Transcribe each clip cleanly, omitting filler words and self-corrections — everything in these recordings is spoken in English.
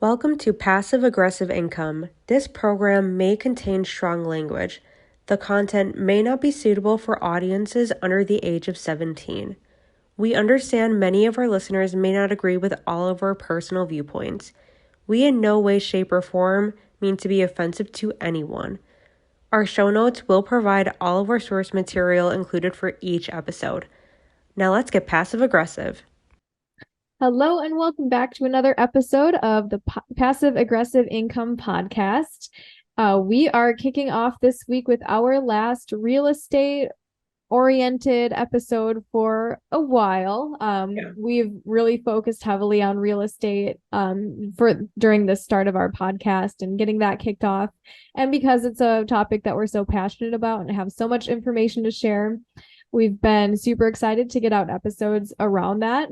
Welcome to Passive Aggressive Income. This program may contain strong language. The content may not be suitable for audiences under the age of 17. We understand many of our listeners may not agree with all of our personal viewpoints. We in no way, shape, or form mean to be offensive to anyone. Our show notes will provide all of our source material included for each episode. Now let's get passive aggressive. Hello and welcome back to another episode of the Passive Aggressive Income Podcast. We are kicking off this week with our last real estate oriented episode for a while. We've really focused heavily on real estate for during the start of our podcast and getting that kicked off. And because it's a topic that we're so passionate about and have so much information to share, we've been super excited to get out episodes around that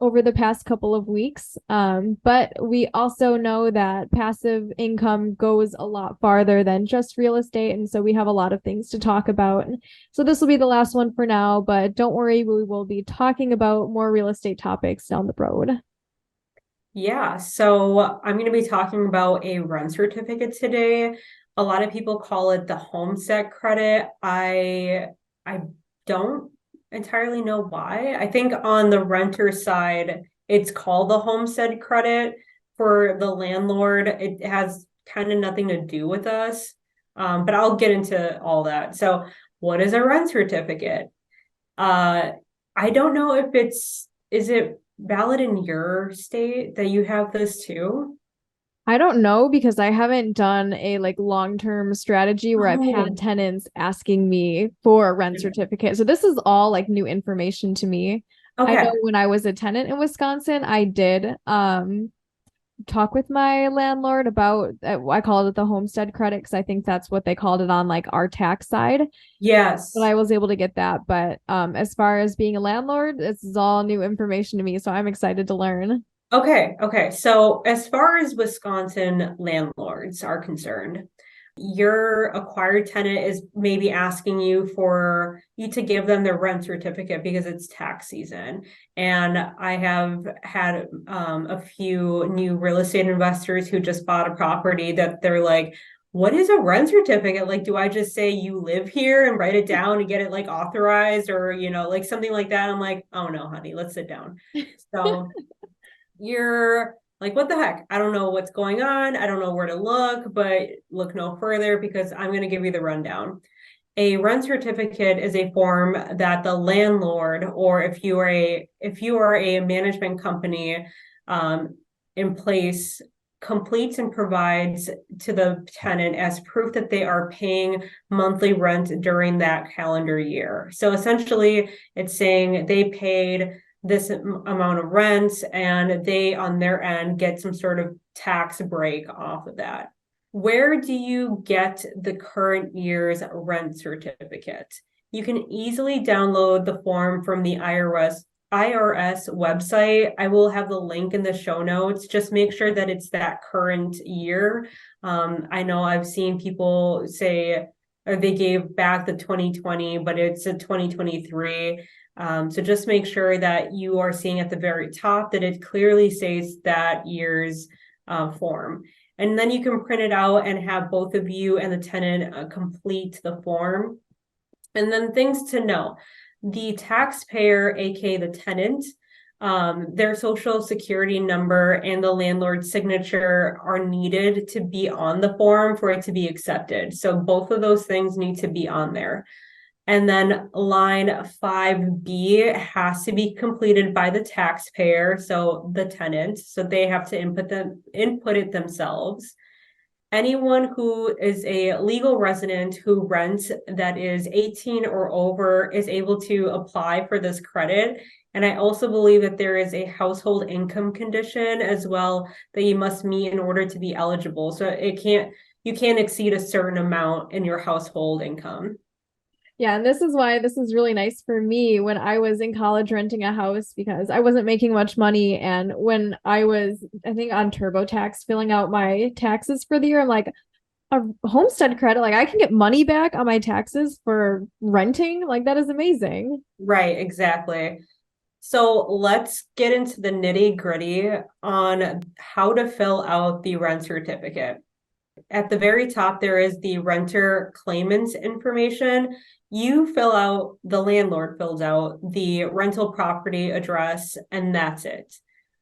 over the past couple of weeks. But we also know that passive income goes a lot farther than just real estate. And so we have a lot of things to talk about. So this will be the last one for now, but don't worry, we will be talking about more real estate topics down the road. Yeah, so I'm going to be talking about a rent certificate today. A lot of people call it the Homestead credit. I don't entirely know why. I think on the renter side, it's called the Homestead credit. For the landlord, it has kind of nothing to do with us. But I'll get into all that. So, what is a rent certificate? Uh, I don't know if is it valid in your state that you have this too? I don't know because I haven't done a long-term strategy where I've Oh, had tenants asking me for a rent certificate. So this is all like new information to me. I know okay. when I was a tenant in Wisconsin, I did talk with my landlord about I called it the homestead credit because I think that's what they called it on like our tax side. But Yes. I was able to get that. But as far as being a landlord, this is all new information to me, so I'm excited to learn. Okay. Okay. So as far as Wisconsin landlords are concerned, your acquired tenant is maybe asking you for you to give them their rent certificate because it's tax season. And I have had a few new real estate investors who just bought a property that they're like, what is a rent certificate? Like, do I just say you live here and write it down and get it like authorized or, like something like that? I'm like, oh no, honey, let's sit down. So you're like, what the heck? I don't know what's going on. I don't know where to look, but look no further because I'm going to give you the rundown. A rent certificate is a form that the landlord, or if you are a management company in place, completes and provides to the tenant as proof that they are paying monthly rent during that calendar year. So essentially, it's saying they paid this amount of rent and they on their end get some sort of tax break off of that. Where do you get the current year's rent certificate? You can easily download the form from the IRS website. I will have the link in the show notes. Just make sure that it's that current year. I know I've seen people say or they gave back the 2020, but it's a 2023. So just make sure that you are seeing at the very top that it clearly says that year's form. And then you can print it out and have both of you and the tenant complete the form. And then things to know. The taxpayer, aka the tenant, their social security number and the landlord's signature are needed to be on the form for it to be accepted. So both of those things need to be on there. And then line 5B has to be completed by the taxpayer, so the tenant. So they have to input it themselves. Anyone who is a legal resident who rents that is 18 or over is able to apply for this credit. And I also believe that there is a household income condition as well that you must meet in order to be eligible. So you can't exceed a certain amount in your household income. Yeah, and this is why this is really nice for me when I was in college renting a house because I wasn't making much money. And when I was, I think, on TurboTax filling out my taxes for the year, I'm like, a homestead credit, like I can get money back on my taxes for renting. Like that is amazing. Right, exactly. So let's get into the nitty-gritty on how to fill out the rent certificate. At the very top, there is the renter claimant's information. The landlord fills out the rental property address, and that's it.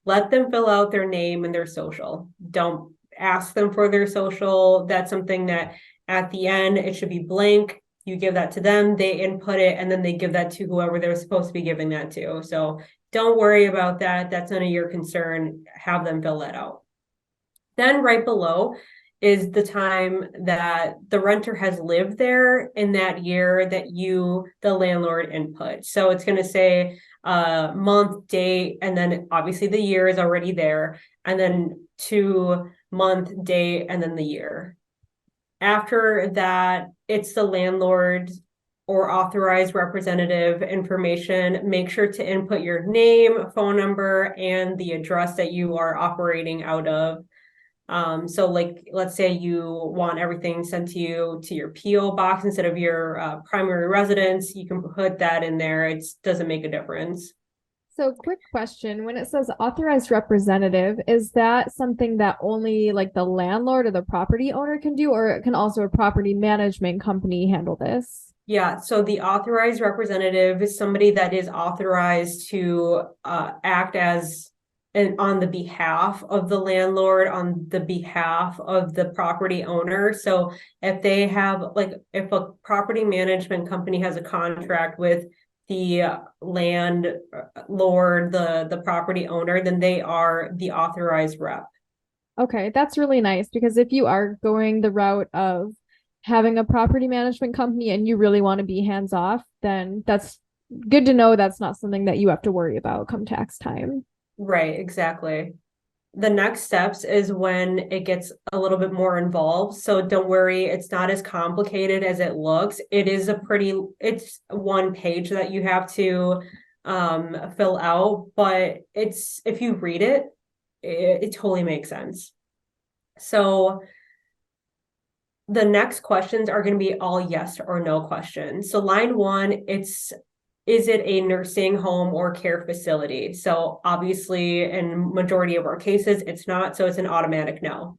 Let them fill out their name and their social. Don't ask them for their social. That's something that at the end, it should be blank. You give that to them, they input it, and then they give that to whoever they're supposed to be giving that to. So don't worry about that. That's none of your concern. Have them fill that out. Then right below is the time that the renter has lived there in that year that the landlord, input. So it's going to say month, date, and then obviously the year is already there, and then 2 month, date, and then the year. After that, it's the landlord or authorized representative information. Make sure to input your name, phone number, and the address that you are operating out of. So like, let's say you want everything sent to you to your PO box instead of your primary residence, you can put that in there. It doesn't make a difference. So, quick question. When it says authorized representative, is that something that only like the landlord or the property owner can do, or can also a property management company handle this? Yeah, so the authorized representative is somebody that is authorized to act as on the behalf of the landlord, on the behalf of the property owner. So if they have, like, if a property management company has a contract with the landlord, the property owner, then they are the authorized rep. Okay, that's really nice because if you are going the route of having a property management company and you really want to be hands off, then that's good to know that's not something that you have to worry about come tax time. Right, exactly. The next steps is when it gets a little bit more involved. So don't worry, it's not as complicated as it looks. It's one page that you have to fill out, but if you read it totally makes sense. So the next questions are going to be all yes or no questions. So line one, is it a nursing home or care facility? So obviously, in majority of our cases, it's not, so it's an automatic no.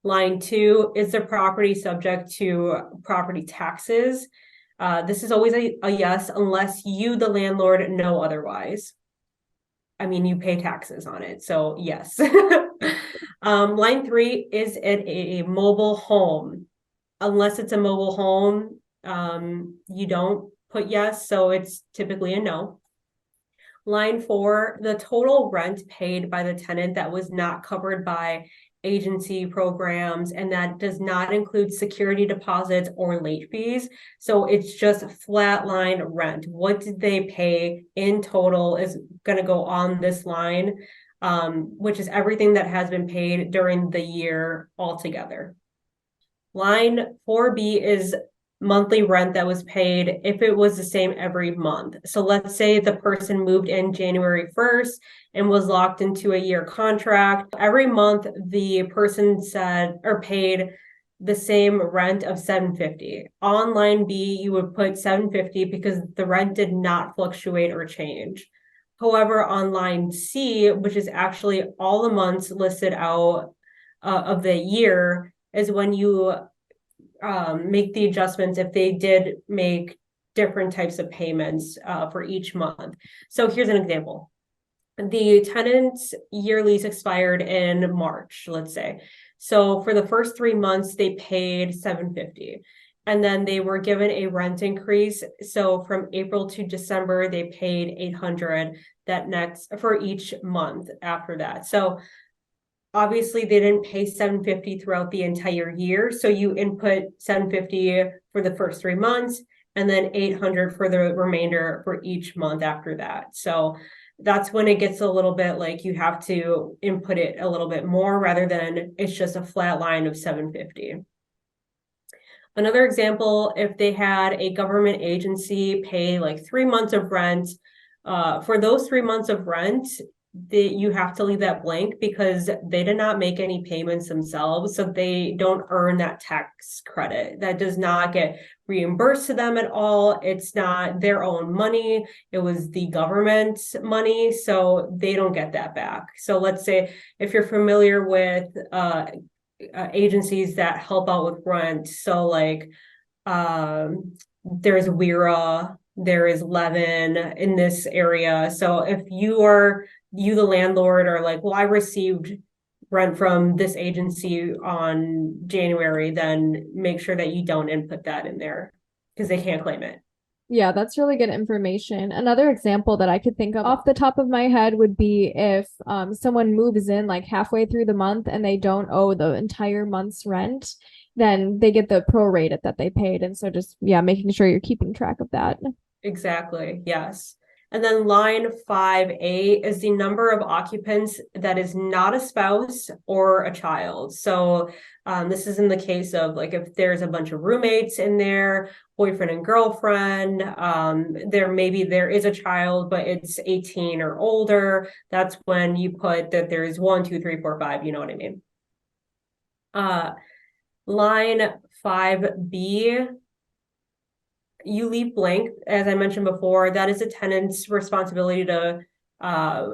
Line two, is the property subject to property taxes? This is always a yes, unless you, the landlord, know otherwise. I mean, you pay taxes on it, so yes. Line three, is it a mobile home? Unless it's a mobile home, you don't put yes, so it's typically a no. Line four, the total rent paid by the tenant that was not covered by agency programs, and that does not include security deposits or late fees. So it's just flat line rent. What did they pay in total is going to go on this line, which is everything that has been paid during the year altogether. Line 4B is monthly rent that was paid if it was the same every month. So let's say the person moved in January 1st and was locked into a year contract. Every month the person said or paid the same rent of $750. On line B, you would put $750 because the rent did not fluctuate or change. However, on line C, which is actually all the months listed out of the year, is when you make the adjustments if they did make different types of payments for each month. So here's an example. The tenant's year lease expired in March, let's say. So for the first 3 months, they paid $750. And then they were given a rent increase. So from April to December, they paid $800 for each month after that. So obviously they didn't pay $750 throughout the entire year. So you input $750 for the first 3 months and then $800 for the remainder for each month after that. So that's when it gets a little bit like you have to input it a little bit more rather than it's just a flat line of $750. Another example, if they had a government agency pay like 3 months of rent, for those 3 months of rent, you have to leave that blank because they did not make any payments themselves. So they don't earn that tax credit. That does not get reimbursed to them at all. It's not their own money. It was the government's money. So they don't get that back. So let's say if you're familiar with agencies that help out with rent. So like there's reeaaall, there is Levin in this area. So if you, the landlord, are like, well, I received rent from this agency on January, then make sure that you don't input that in there because they can't claim it. Yeah, that's really good information. Another example that I could think of off the top of my head would be if someone moves in like halfway through the month and they don't owe the entire month's rent, then they get the prorated that they paid. And so just, yeah, making sure you're keeping track of that. Exactly. Yes. And then line 5A is the number of occupants that is not a spouse or a child. So this is in the case of like if there's a bunch of roommates in there, boyfriend and girlfriend, there is a child, but it's 18 or older. That's when you put that there's 1, 2, 3, 4, 5, you know what I mean? Line 5B, you leave blank, as I mentioned before. That is a tenant's responsibility to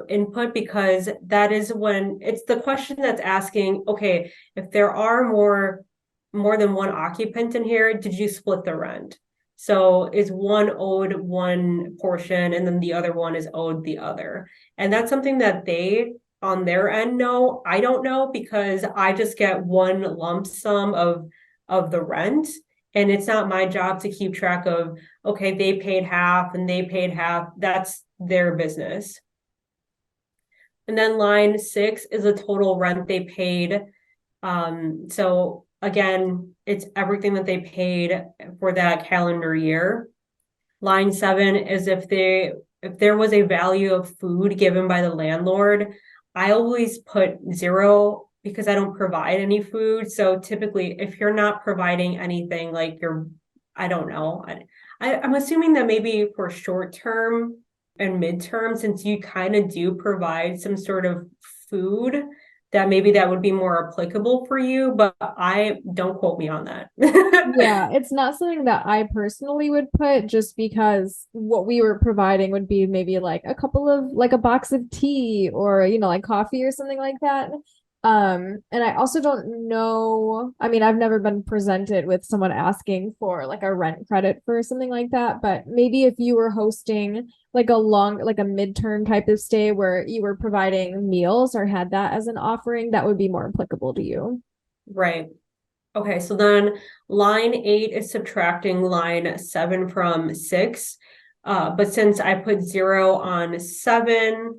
input because that is when it's the question that's asking, okay, if there are more than one occupant in here, did you split the rent? So is one owed one portion and then the other one is owed the other? And that's something that they on their end know. I don't know because I just get one lump sum of the rent. And it's not my job to keep track of, okay, they paid half and they paid half. That's their business. And then line 6 is the total rent they paid. So again, it's everything that they paid for that calendar year. Line 7 is if there was a value of food given by the landlord. I always put 0 because I don't provide any food. So typically, if you're not providing anything, like I don't know. I'm assuming that maybe for short term and midterm, since you kind of do provide some sort of food, that maybe that would be more applicable for you, but I don't quote me on that. Yeah, it's not something that I personally would put just because what we were providing would be maybe like a couple of like a box of tea or like coffee or something like that. And I also don't know, I mean, I've never been presented with someone asking for like a rent credit for something like that, but maybe if you were hosting like a midterm type of stay where you were providing meals or had that as an offering, that would be more applicable to you. Right. Okay, so then line 8 is subtracting line 7 from 6. But since I put 0 on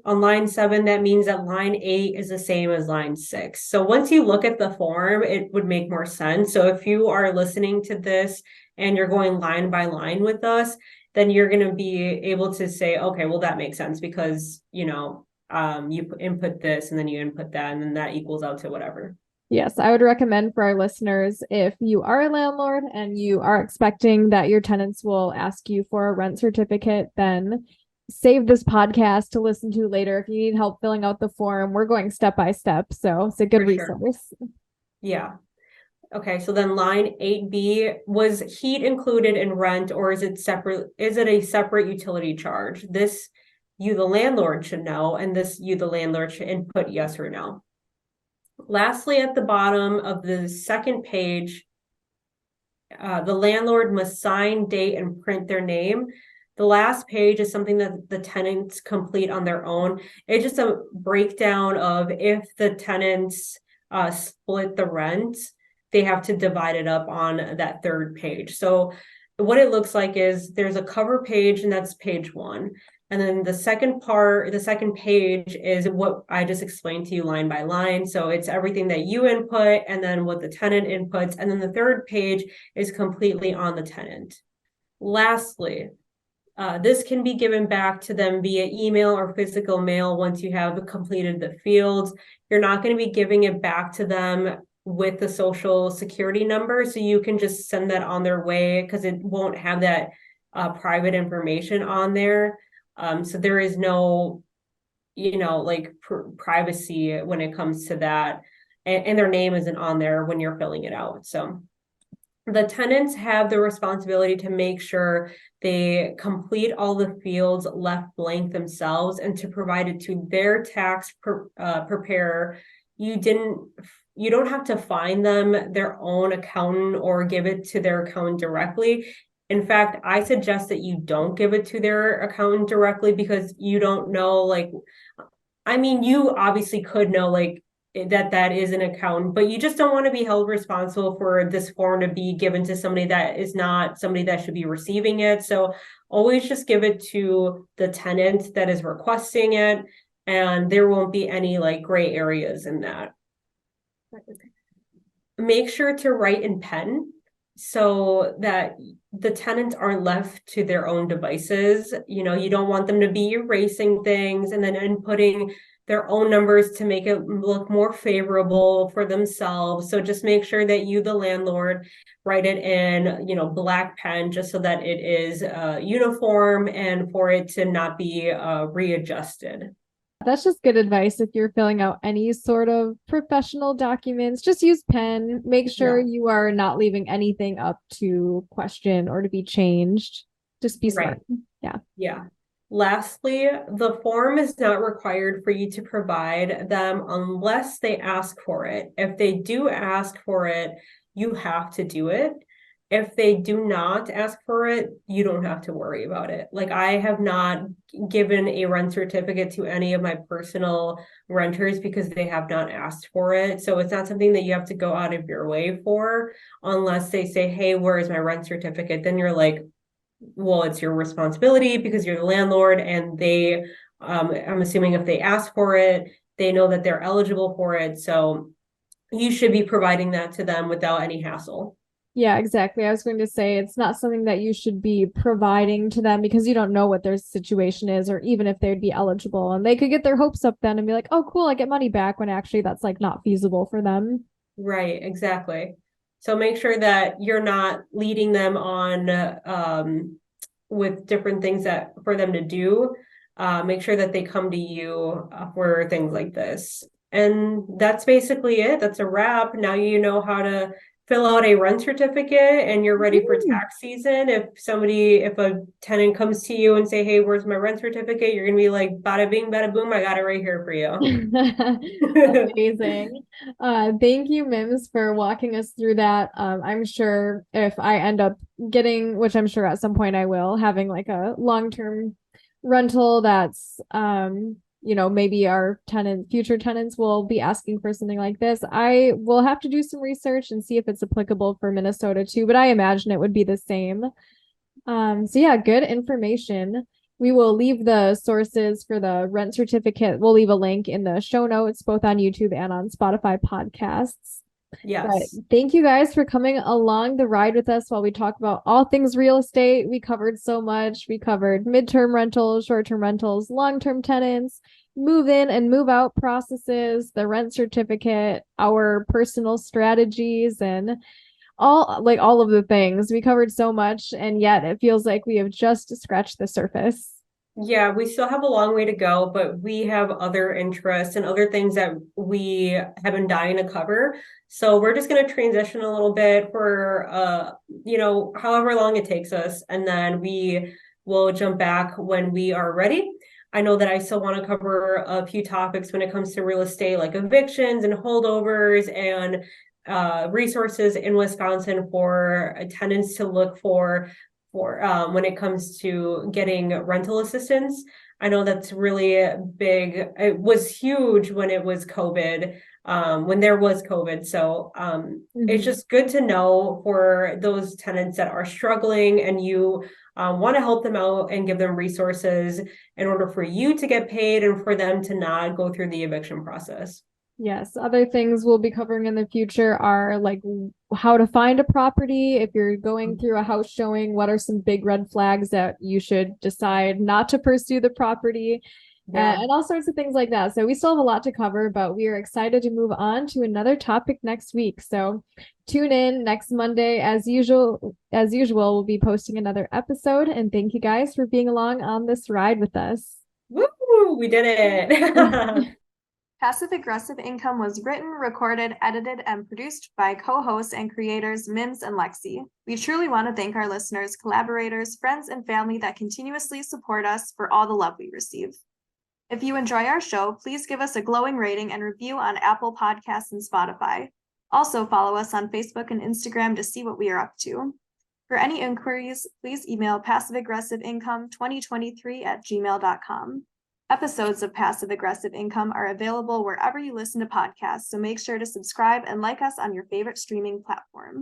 line 7, that means that line 8 is the same as line 6. So once you look at the form, it would make more sense. So if you are listening to this and you're going line by line with us, then you're going to be able to say, okay, well, that makes sense because, you input this and then you input that, and then that equals out to whatever. Yes, I would recommend for our listeners, if you are a landlord and you are expecting that your tenants will ask you for a rent certificate, then save this podcast to listen to later. If you need help filling out the form, we're going step by step. So it's a good resource. Yeah. Okay, so then line 8B, was heat included in rent or is it separate? Is it a separate utility charge? This you, the landlord, should know, and this you, the landlord, should input yes or no. Lastly, at the bottom of the second page, the landlord must sign, date, and print their name. The last page is something that the tenants complete on their own. It's just a breakdown of if the tenants split the rent, they have to divide it up on that third page. So what it looks like is there's a cover page, and that's page 1. And then the second page is what I just explained to you line by line. So it's everything that you input and then what the tenant inputs. And then the third page is completely on the tenant. Lastly, this can be given back to them via email or physical mail once you have completed the fields. You're not going to be giving it back to them with the social security number. So you can just send that on their way because it won't have that private information on there. So there is no like privacy when it comes to that. And their name isn't on there when you're filling it out. So the tenants have the responsibility to make sure they complete all the fields left blank themselves and to provide it to their tax preparer. You don't have to find them their own accountant or give it to their accountant directly. In fact, I suggest that you don't give it to their accountant directly because you don't know, like, I mean, you obviously could know, like, that is an accountant, but you just don't want to be held responsible for this form to be given to somebody that is not somebody that should be receiving it. So always just give it to the tenant that is requesting it, and there won't be any like gray areas in that. Make sure to write in pen so that the tenants aren't left to their own devices. You don't want them to be erasing things and then inputting their own numbers to make it look more favorable for themselves. So just make sure that you, the landlord, write it in, black pen, just so that it is uniform and for it to not be readjusted. That's just good advice. If you're filling out any sort of professional documents, just use pen. Make sure you are not leaving anything up to question or to be changed. Just be smart. Right. Yeah. Lastly, the form is not required for you to provide them unless they ask for it. If they do ask for it, you have to do it. If they do not ask for it, you don't have to worry about it. Like, I have not given a rent certificate to any of my personal renters because they have not asked for it. So it's not something that you have to go out of your way for unless they say, hey, where is my rent certificate? Then you're like, well, it's your responsibility because you're the landlord, and they, I'm assuming if they ask for it, they know that they're eligible for it. So you should be providing that to them without any hassle. Yeah, exactly. I was going to say it's not something that you should be providing to them because you don't know what their situation is or even if they'd be eligible. And they could get their hopes up then and be like, oh, cool, I get money back, when actually that's like not feasible for them. Right, exactly. So make sure that you're not leading them on with different things that for them to do. Make sure that they come to you for things like this. And that's basically it. That's a wrap. Now you know how to fill out a rent certificate and you're ready for tax season. If a tenant comes to you and say, hey, where's my rent certificate? You're gonna be like, bada bing, bada boom, I got it right here for you. Amazing. Thank you, Mims, for walking us through that. I'm sure if I end up getting, which I'm sure at some point I will, having like a long-term rental that's maybe our future tenants will be asking for something like this. I will have to do some research and see if it's applicable for Minnesota too, but I imagine it would be the same. So yeah, good information. We will leave the sources for the rent certificate. We'll leave a link in the show notes, both on YouTube and on Spotify podcasts. Yes. But thank you guys for coming along the ride with us while we talk about all things real estate. We covered so much. We covered midterm rentals, short-term rentals, long-term tenants, move in and move out processes, the rent certificate, our personal strategies, and all of the things. We covered so much, and yet it feels like we have just scratched the surface. Yeah, we still have a long way to go, but we have other interests and other things that we have been dying to cover. So we're just going to transition a little bit for however long it takes us, and then we will jump back when we are ready. I know that I still want to cover a few topics when it comes to real estate, like evictions and holdovers and resources in Wisconsin for tenants to look for when it comes to getting rental assistance. I know that's really big. It was huge when it was COVID, when there was COVID. So it's just good to know for those tenants that are struggling and you want to help them out and give them resources in order for you to get paid and for them to not go through the eviction process. Yes, other things we'll be covering in the future are like how to find a property. If you're going through a house showing, what are some big red flags that you should decide not to pursue the property, and all sorts of things like that. So we still have a lot to cover, but we are excited to move on to another topic next week. So tune in next Monday as usual. We'll be posting another episode, and thank you guys for being along on this ride with us. Woo, we did it. Passive Aggressive Income was written, recorded, edited, and produced by co-hosts and creators Mims and Lexi. We truly want to thank our listeners, collaborators, friends, and family that continuously support us for all the love we receive. If you enjoy our show, please give us a glowing rating and review on Apple Podcasts and Spotify. Also, follow us on Facebook and Instagram to see what we are up to. For any inquiries, please email passiveaggressiveincome2023@gmail.com. Episodes of Passive Aggressive Income are available wherever you listen to podcasts, so make sure to subscribe and like us on your favorite streaming platform.